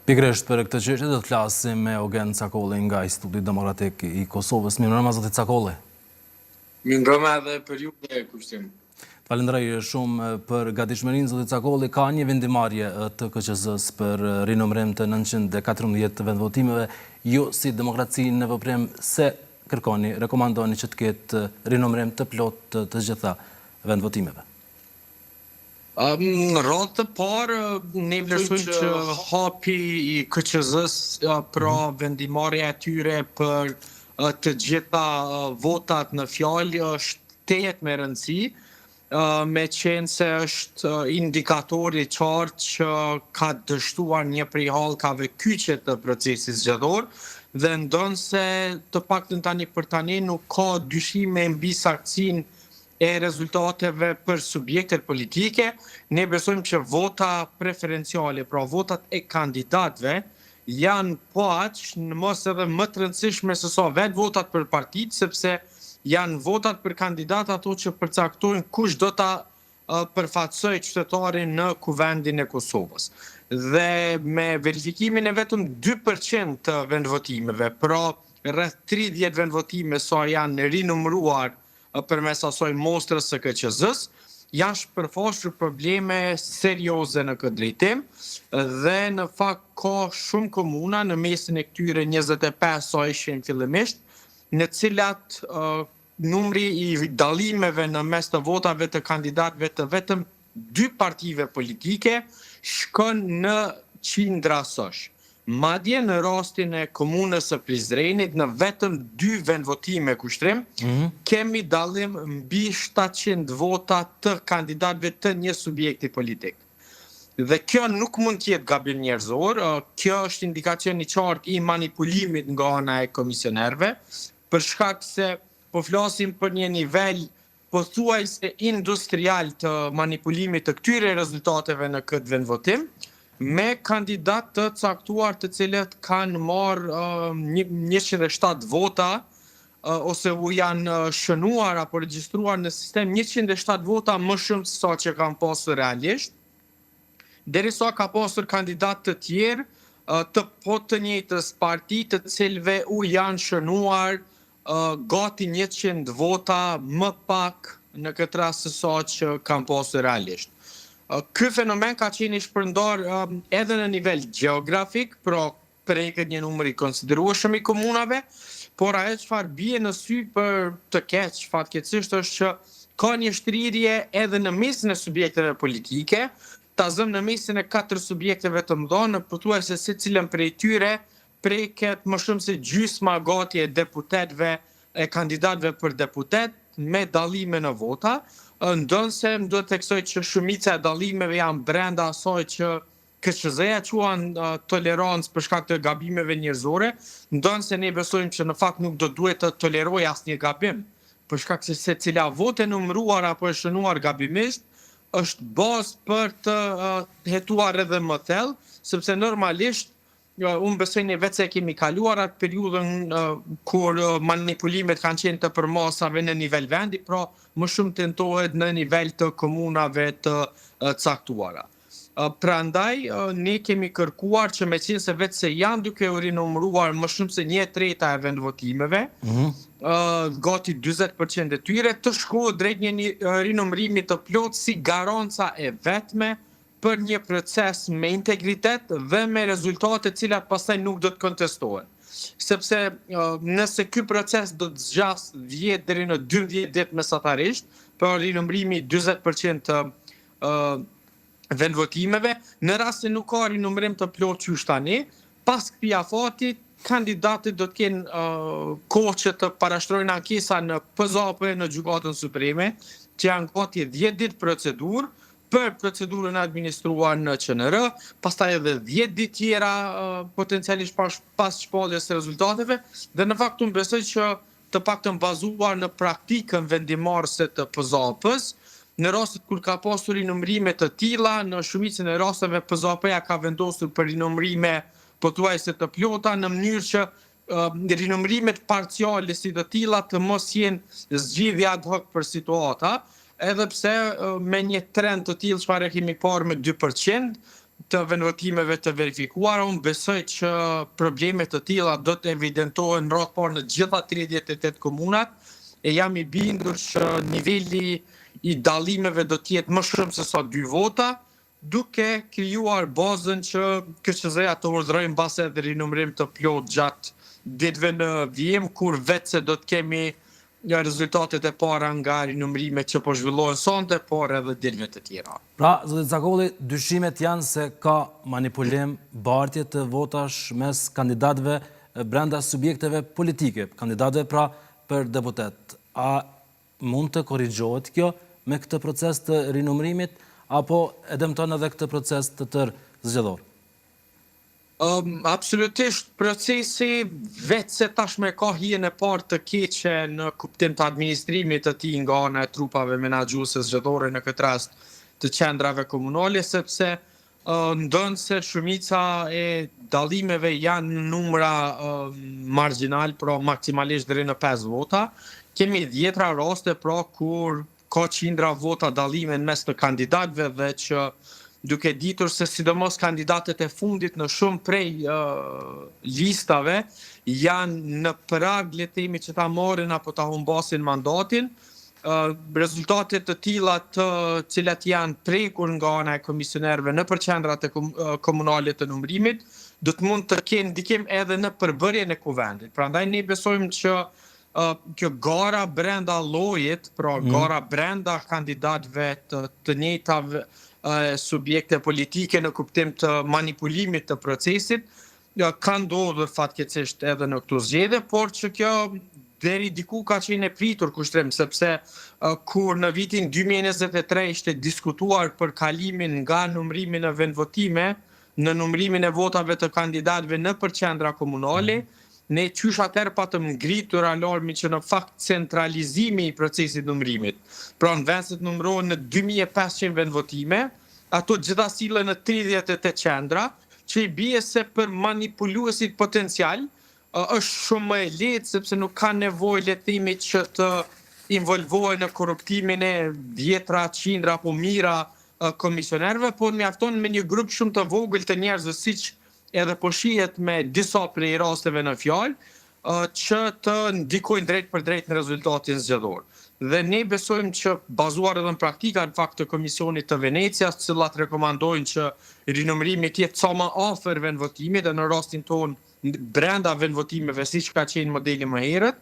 Pikërisht për këtë çështje do të flasim me Eugen Cakolli nga Instituti Demokratik I Kosovës. Mirëmbrëma zoti Cakolli. Mirëmbrëma edhe për ju dhe kushtim. Falenderoj shumë për gatishmërinë zoti Cakolli. Ka një vendimarrje të KQZ-s për rinumërim të 914 vendvotimeve. Ju si demokraci në veprim se kërkoni, rekomandoni që të ketë rinumërim të plotë të gjitha vendvotimeve? Në radhë të parë, ne vlerësojmë që hapi I KQZ-s pra vendimarrja e tyre për të gjitha votat në fjalë është tejet me rëndësi, me qenë se është indikatori qartë që ka dështuar një prej hallkave kyçe të procesit zgjedhor dhe ndonë se të paktën tani për tani nuk ka dyshime mbi saktësinë e rezultateve për subjektet politike. Ne besojmë që vota preferenciale, pra votat e kandidatëve, janë po aq, në mos edhe më të rëndësishme se sa vetë votat për partitë, sepse janë votat për kandidat ato që përcaktojnë kush do ta përfaqësoj qytetarin në kuvendin e Kosovës. Dhe me verifikimin e vetëm 2% të vendvotimeve, pra rreth 30 vendvotime sa janë rinumëruar përmes asoj mostrës së KQZ-s, janë shpërfaqur probleme serioze në këtë drejtim dhe në fakt ka shumë komuna në mesin e këtyre 25 sa ishin fillimisht, në cilat numri I dallimeve në mes të votave të kandidatëve të vetëm 2 partive politike shkon në qindra sosh. Madje në rastin e komunës së Prizrenit, në vetëm 2 vendvotime kushtrim, kemi dallim mbi 700 vota të kandidatëve të një subjekti politik. Dhe kjo nuk mund të jetë gabim njerëzor, kjo është indikacion I qartë I manipulimit nga ana e komisionerëve, për shkak se po flasim për një nivel pothuajse industrial të manipulimit të këtyre rezultateve në këtë vendvotim, me kandidat të caktuar të cilët kanë marrë 107 vota, ose u janë shënuar apo regjistruar në sistem 107 vota më shumë se sa që kanë pasur realisht, derisa ka pasur kandidat të tjerë të po të njëjtës parti të cilëve u janë shënuar gati 100 vota më pak në këtë rast se sa që kanë pasur realisht. Ky fenomen ka qenë I shpërndar edhe në nivel gjeografik, pra preket një numër I konsiderueshëm I komunave, por ajo çfarë bie në sy për të keq fatkeqësisht është që ka një shtrirje edhe në mesin e subjekteve politike, ta zëm në mesin e 4 subjekteve të mëdha, në pothuajse secilën prej tyre preket më shumë se gjysma gati e deputetëve e kandidatëve për deputet me dallime në vota. Ndonse më duhet të theksoj që shumica e dallimeve janë brenda asaj që KQZ-ja quan tolerancë për shkak të gabimeve njerëzore, ndonse ne besojmë që në fakt nuk do duhet të tolerojë asnjë gabim, për shkak se secila votë e numëruar apo e shënuar gabimisht është bazë për të hetuar edhe më thellë, sepse normalisht unë besoj ne vetë se kemi kaluar atë periudhën kur manipulimet kanë qenë të përmasave në nivel vendi, pra më shumë tentohet në nivel të komunave të caktuara. Prandaj, ne kemi kërkuar që me qenë se vetë se janë duke u rinumëruar më shumë se 1/3 e vendvotimeve, gati 40% e tyre, të shkohet drejt një rinumërimi të plotë si garanca e vetme për një proces me integritet dhe me rezultate cilat pastaj nuk do të kontestohen. Sepse nëse ky proces do të zgjas 10 deri në 12 ditë mesatarisht, për rinumërimi 40% të vendvotimeve, në rast se nuk ka rinumërim të plotë qysh tani, pas këtij afati kandidatët do të kenë kohë që të parashtrojnë ankesa në PZAP në Gjykatën Supreme, që janë gati 10 ditë procedurë, për procedurën administruar në QNR, pastaj edhe 10 ditë tjera potencialisht pas shpalljes së rezultateve, dhe në fakt unë besoj që të paktën bazuar në praktikën vendimarrëse të PZAP-s, në rastet kur ka pasur rinumërime të tilla, në shumicën e rasteve PZAP-ja ka vendosur për rinumërime pothuajse të plota në mënyrë që rinumërimet parciale si të tilla të mos jenë zgjidhje ad hoc për situata, edhe pse me një trend të tillë çfarë kemi parë me 2%, të vendvotimeve të verifikuara, unë besoj që problemet të tilla do të evidentohen në radhë parë në gjitha 38 komunat, e jam i bindur që niveli i dallimeve do të jetë më shumë se sa 2 vota, duke krijuar bazën që KQZ-ja të urdhërojë mbas edhe rinumërim të plot gjatë ditëve në vijim, kur vetëse do të kemi rezultatet e para nga rinumërimet që po zhvillohen sonte, por edhe ditëve të tjera. Pra, zoti Cakolli, dyshimet janë se ka manipulim, bartje të votash mes kandidatëve brenda subjekteve politike, kandidatëve pra për deputet. A mund të korrigjohet kjo me këtë proces të rinumërimit, apo e dëmton edhe këtë proces të tërë zgjedhor? Absolutisht, procesi vetë se tashme ka hijen e parë të keqe në kuptim të administrimit të tij nga ana e trupave menaxhuese zgjedhore, në këtë rast të qendrave komunale, sepse ndonë se shumica e dallimeve janë numra marginal, pra maksimalisht deri në 5 vota. Kemi 10 raste pra kur ka qindra vota dallime në mes të kandidatëve dhe që duke ditur se sidomos kandidatët e fundit në shumë prej listave janë në prag, le të themi, që ta marrin apo ta humbasin mandatin. Rezultatet të tilla të cilat janë prekur nga ana e komisionerëve në qendrat e komunale të numërimit do të mund të kenë ndikim edhe në përbërjen e kuvendit. Prandaj ne besojmë që kjo gara brenda llojit, pra gara brenda kandidatëve të njëjtave subjekte politike në kuptim të manipulimit të procesit, ka ndodhur fatkeqësisht edhe në këto zgjedhje, por që kjo deri diku ka qenë e pritur kushtrim, sepse kur në vitin 2023 ishte diskutuar për kalimin nga numërimi në vendvotime në numërimin e votave të kandidatëve në qendra komunale, ne qysh atëherë patëm ngritur alarmin që në fakt centralizimi i procesit numërimit. Pra në vend se të numërohen në 2500 vendvotime, ato gjitha sillen në 38 qendra, që i bie se për manipuluesit potencial është shumë më e lehtë sepse nuk ka nevojë, le të themi, që të involvohen në korruptimin e 10 qindra apo mijëra komisionerëve, por mjafton me një grup shumë të vogël të njerëzve, siç edhe po shihet me disa prej rasteve në fjalë, që të ndikojnë drejt për drejt në rezultatin zgjedhor. Dhe ne besojmë që bazuar edhe në praktika në fakt të Komisionit të Venecias, të cilat rekomandojnë që rinumërimi të jetë sa më afër vendvotimit dhe në rastin tonë brenda vendvotimeve, siç ka qenë modeli më herët,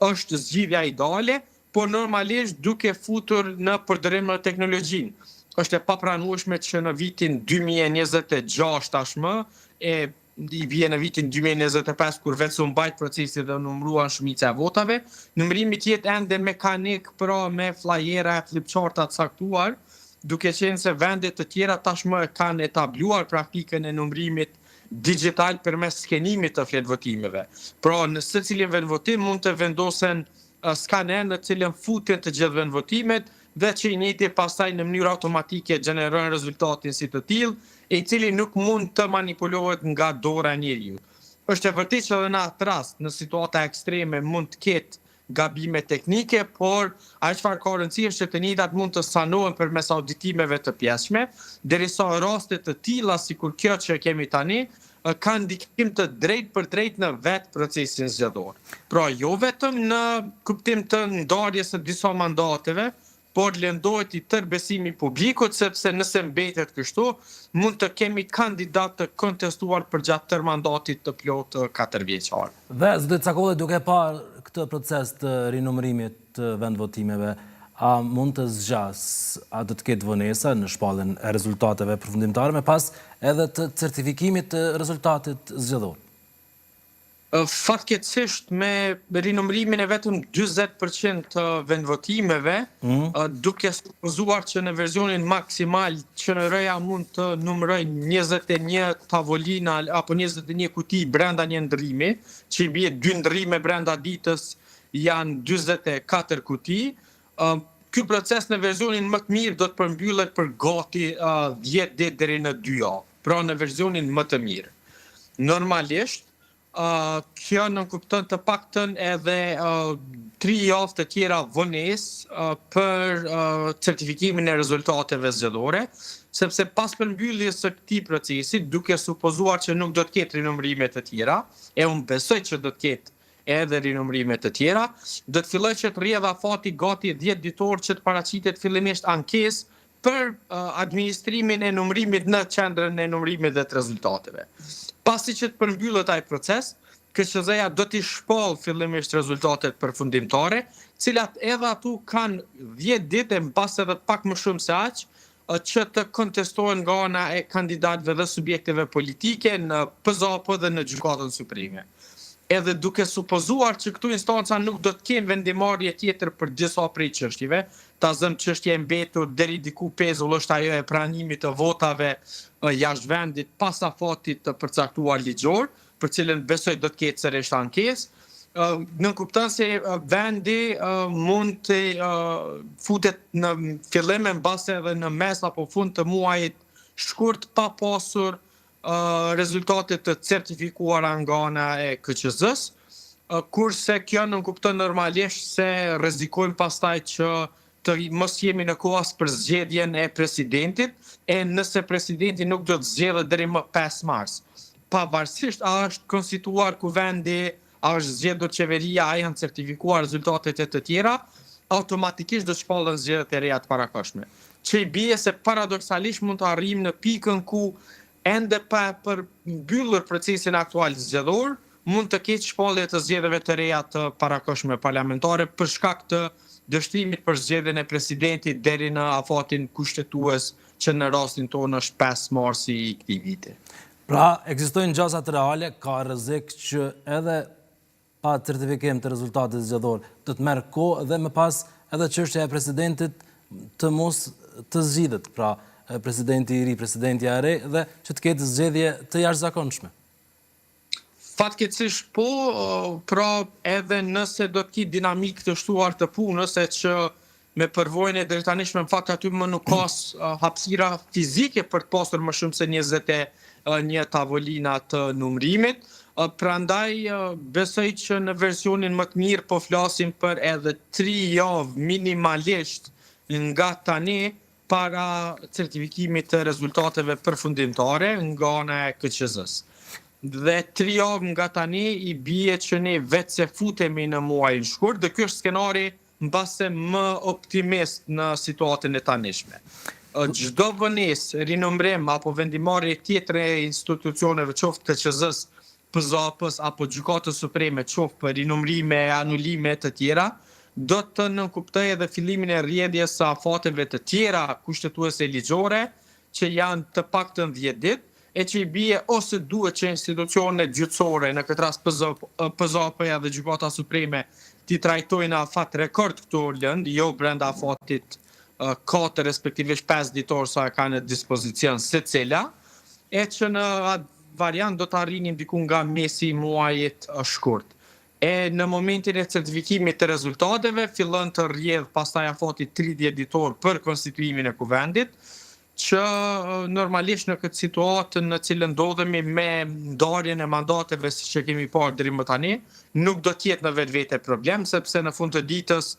është zgjidhja ideale, por normalisht duke futur në përdorim në teknologjinë. Është e papranueshme që në vitin 2026 tashmë i vije në vitin 2025 kur vetë u mbajt procesi dhe numëruan shumica e votave, numërimi të jetë ende mekanik, pra me flajera e flipcharta të caktuar, duke qenë se vendet të tjera tashmë kanë etabluar praktikën e numërimit digital përmes skenimit të fletvotimeve. Pra në secilin vendvotim mund të vendosen skaner në cilën futen të gjithë vendvotimet dhe që i njëjti pastaj në mënyrë automatike gjeneron rezultatin si të tillë, i cili nuk mund të manipulohet nga dora e njeriu. Është e vërtetë që edhe në atë rast, në situata ekstreme mund të ketë gabime teknike, por ajo çfarë ka rëndësi është që të njëjtat mund të sanohen përmes auditimeve të pjesshme, derisa raste të tilla sikur kjo që kemi tani kanë ndikim të drejt për drejt në vetë procesin zgjedhor. Pra jo vetëm në kuptim të ndarjes së disa mandateve, por lëndohet i tërë besimi publikut, sepse nëse mbetet kështu, mund të kemi kandidat të kontestuar për gjatë tërë mandatit të plot 4 vjeçar. Dhe zoti Cakolli, duke parë këtë proces të rinumërimit të vendvotimeve, a mund të zgjas, a do të ketë vonesa në shpalljen e rezultateve përfundimtare me pas edhe të certifikimit të rezultatit zgjedhor? Fatkeqësisht me rinumërimin e vetëm 40% të vendvotimeve, duke supozuar që në versionin maksimal QNR-ja mund të numërojë 21 tavolina apo 21 kuti brenda një ndrrimi, që i bie 2 ndrrime brenda ditës janë 44 kuti. Ky proces në versionin më të mirë do të përmbyllet për gati 10 ditë deri në 2 javë, pra në versionin më të mirë. Normalisht Kjo nënkupton të paktën edhe 3 javë të tjera vonesë për certifikimin e rezultateve zgjedhore, sepse pas përmbylljes së këtij procesi, duke supozuar që nuk do të ketë rinumërime të tjera, e unë besoj që do të ketë edhe rinumërime të tjera, do të filloj që të rrjedh afati gati 10 ditor që të paraqitet fillimisht ankesë për administrimin e numërimit në qendrën e numërimit dhe të rezultateve. Pasi që të përmbyllet ai proces, KQZ-ja do t'i shpall fillimisht rezultatet përfundimtare, cilat edhe atu kanë 10 ditë, mbas edhe pak më shumë se aq, që të kontestohen nga ana e kandidatëve dhe subjekteve politike në PZAP dhe në Gjykatën Supreme. Edhe duke supozuar që këtu instanca nuk do të kenë vendimarrje tjetër për disa prej çështjeve, ta zëm çështja e mbetur deri diku pezull është ajo e pranimit të votave jashtë vendit pas afatit të përcaktuar ligjor, për cilën besoj do të ketë sërish ankesë. Nënkupton se vendi mund të futet në fillim e mbase edhe në mes apo fund të muajit shkurt pa pasur rezultatet të certifikuara nga ana e KQZ-s, kurse kjo nënkupton normalisht se rrezikojmë pastaj që të mos jemi në kohë për zgjedhjen e presidentit, e nëse presidenti nuk do të zgjedhet deri më 5 mars. Pavarësisht a është konstituar kuvendi, a është zgjedhur qeveria, a janë certifikuar rezultatet e të tjera, automatikisht do të shpallen zgjedhjet e reja të parakohshme. Që i bie se paradoksalisht mund të arrijmë në pikën ku ende pa përmbyllur procesin aktual zgjedhor, mund të ketë shpallje të zgjedhjeve të reja të parakohshme parlamentare për shkak të dështimit për zgjedhjen e presidentit deri në afatin kushtetues që në rastin tonë është 5 marsi i këtij viti. Pra, ekzistojnë gjasat reale, ka rrezik që edhe pa certifikim të rezultatit zgjedhor do të merr kohë dhe më pas edhe çështja e presidentit të mos të zgjidhet, pra presidenti i ri, presidentja e re dhe që të ketë zgjedhje të jashtëzakonshme. Fatkeqësisht po, pra edhe nëse do të ketë dinamikë të shtuar të punës, e që me përvojën e drejtanishme në fakt aty më nuk ka hapësira fizike për të pasur më shumë se 21 tavolina të numërimit. Prandaj besoj që në versionin më të mirë po flasim për edhe 3 javë minimalisht nga tani para certifikimit të rezultateve përfundimtare nga ana e KQZ-s. Dhe 3 javë nga tani i bie që ne vetë se futemi në muajin shkurt, dhe ky është skenari mbase më optimist në situatën e tanishme. Çdo vonesë, rinumërim apo vendimarrje tjetër e institucioneve, qoftë KQZ-s, PZAP-s apo Gjykatës Supreme, qoftë për rinumërime e anulime të tjera, do të nënkuptoj edhe fillimin e rrjedhjes së afateve të tjera kushtetuese ligjore, që janë të paktën 10 ditë, e që i bie ose duhet që institucionet gjyqësore, në këtë rast PZAP-ja dhe Gjykata Supreme, ti trajtojnë afat rekord këto lëndë, jo brenda afatit 4 respektivisht 5 ditor sa e ka në dispozicion secila, e që në atë variant do të arrinim diku nga mesi i muajit shkurt. E në momentin e certifikimit të rezultateve, fillon të rrjedh pastaj afati 30 ditor për konstituimin e kuvendit, që normalisht në këtë situatë në cilën ndodhemi me ndarjen e mandateve siç e kemi parë deri më tani, nuk do të jetë në vetvete problem, sepse në fund të ditës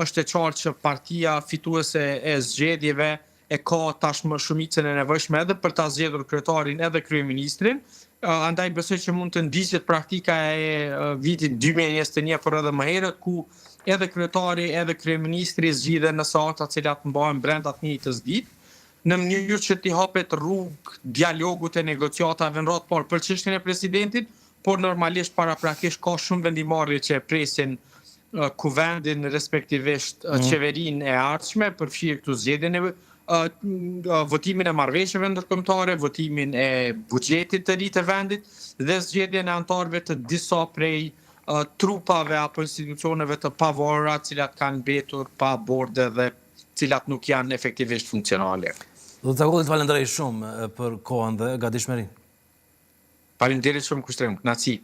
është e qartë që partia fituese e zgjedhjeve e ka tashmë shumicën e nevojshme edhe për ta zgjedhur kryetarin edhe kryeministrin. Andaj besoj që mund të ndiqet praktika e vitit 2021 por edhe më herët, ku edhe kryetari edhe kryeministri zgjidhen në sata të cilat mbahen brenda të njëjtës ditë, në mënyrë që t'i hapet rrugë dialogut e negociatave në radhë parë për çështjen e presidentit, por normalisht paraprakisht ka shumë vendimarrje që e presin kuvendin respektivisht qeverinë e ardhshme, përfshirë këtu zgjedhjen e votimin e marrëveshjeve ndërkombëtare, votimin e buxhetit të ri të vendit dhe zgjedhjen e anëtarëve të disa prej trupave apo institucioneve të pavarura, cilat kanë mbetur pa borde dhe cilat nuk janë efektivisht funksionale. Do të Zakolli, të falenderoj shumë për kohën dhe gatishmërinë. Faleminderit shumë kushtrim, kënaqësi.